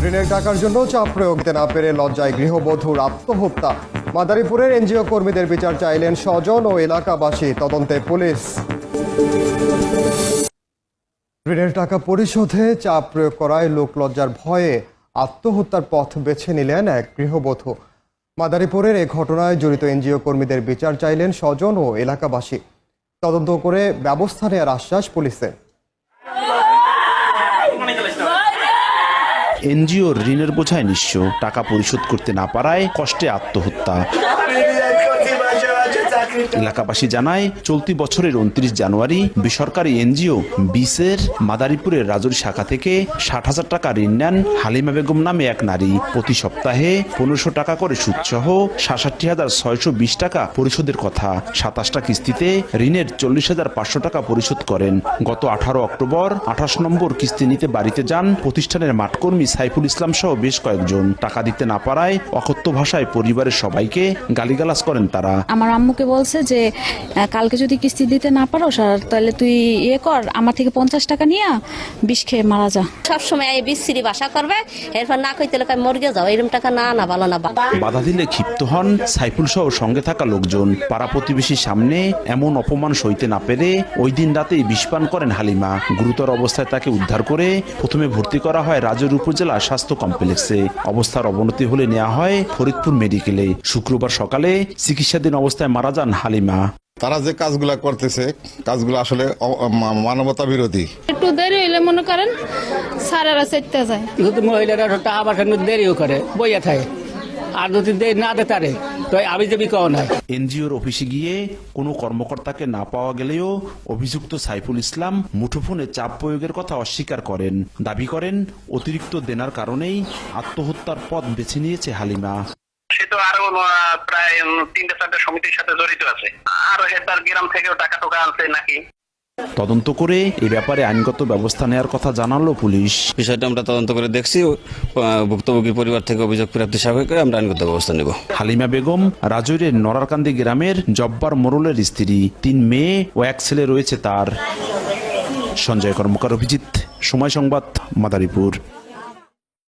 ঋণের টাকার জন্য চাপ প্রয়োগ করতে না পেরে লজ্জায় গৃহবধূর আত্মহত্যা। মাদারীপুরের এনজিও কর্মীদের বিচার চাইলেন স্বজন ও এলাকাবাসী। তদন্তে পুলিশ। ঋণের টাকা পরিশোধে চাপ প্রয়োগ করায় লোকলজ্জার ভয়ে আত্মহত্যার পথ বেছে নিলেন এক গৃহবধূ। মাদারীপুরের এ ঘটনায় জড়িত এনজিও কর্মীদের বিচার চাইলেন স্বজন ও এলাকাবাসী। তদন্ত করে ব্যবস্থা নেওয়ার আশ্বাস পুলিশের। এনজিওর ঋণের বোঝায় নিঃস্ব, টাকা পরিশোধ করতে না পারায় কষ্টে আত্মহত্যা। এলাকাবাসী জানায়, চলতি বছরের 29 জানুয়ারি বেসরকারি এনজিও বিসের মাদারীপুরের রাজুর শাখা থেকে 60,000 টাকা ঋণ নেন হালিমা বেগম নামে এক নারী। প্রতি সপ্তাহে 1500 টাকা করে সুদসহ 67,620 টাকা পরিশোধের কথা। 27টা কিস্তিতে ঋণের 40,500 টাকা পরিশোধ করেন। গত 18 অক্টোবর 28 নম্বর কিস্তি নিতে বাড়িতে যান প্রতিষ্ঠানের মাঠকর্মী সাইফুল ইসলাম সহ বেশ কয়েকজন। টাকা দিতে না পারায় অকথ্য ভাষায় পরিবারের সবাইকে গালিগালাজ করেন তারা। আমার আম্মুকে বলছে যে কালকে যদি কিস্তি দিতে না পারো তাহলে তুই কর, আমার থেকে 50 টাকা নিয়ে বিষ খেয়ে মারা যা। সবসময় এই বিশ্রী ভাষা করবে, এরপর না কইতে লোক মর্গে যাও, এরকম টাকা না ভালো না। বাধা দিলে ক্ষিপ্ত হন সাইফুল সহ সঙ্গে থাকা লোকজন। পাড়া প্রতিবেশীর সামনে এমন অপমান সইতে না পেরে ওই দিন রাতেই বিষপান করেন হালিমা। গুরুতর অবস্থায় তাকে উদ্ধার করে প্রথমে ভর্তি করা হয় রাজৌর উপজেলা স্বাস্থ্য কমপ্লেক্সে। অবস্থার অবনতি হলে নেওয়া হয় ফরিদপুর মেডিকেলে। শুক্রবার সকালে চিকিৎসাধীন অবস্থায় মারা যান হালিমা। তারা যে কাজগুলা করতেছে, কাজগুলো আসলে মানবতা বিরোধী। একটু দেরি হইলে মনে করেন সারারা চেতে যায়, কিন্তু মহিলারা টাকা পাঠানো দেরিও করে, বইয়া থাকে। আর যদি দেরি না দে তারে তো আমি যে বিকাও নাই। এনজিওর অফিসে গিয়ে কোনো কর্মকর্তাকে না পাওয়া গেলেও অভিযুক্ত সাইফুল ইসলাম মুঠোফোনে চাপ প্রয়োগের কথা অস্বীকার করেন। দাবি করেন অতিরিক্ত দেনার কারণেই আত্মহত্যার পথ বেছে নিয়েছে হালিমা। সে তো আরো প্রায় 3-4টা সমিতির সাথে জড়িত আছে, আর তার গ্রাম থেকেও টাকা টোকা আনছে নাকি। তদন্ত করে এ ব্যাপারে আইনগত ব্যবস্থা নেওয়ার কথা জানালো পুলিশ। বিষয়টা আমরা তদন্ত করে দেখছি, ভুক্তভোগী পরিবার থেকে অভিযোগ প্রাপ্তি সাপেক্ষে করে আমরা আইনগত ব্যবস্থা নেব। হালিমা বেগম রাজৌরের নরারকান্দি গ্রামের জব্বার মোড়লের স্ত্রী। 3 মেয়ে ও 1 ছেলে রয়েছে তার। সঞ্জয় কর্মকার, অভিজিৎ, সময় সংবাদ, মাদারীপুর।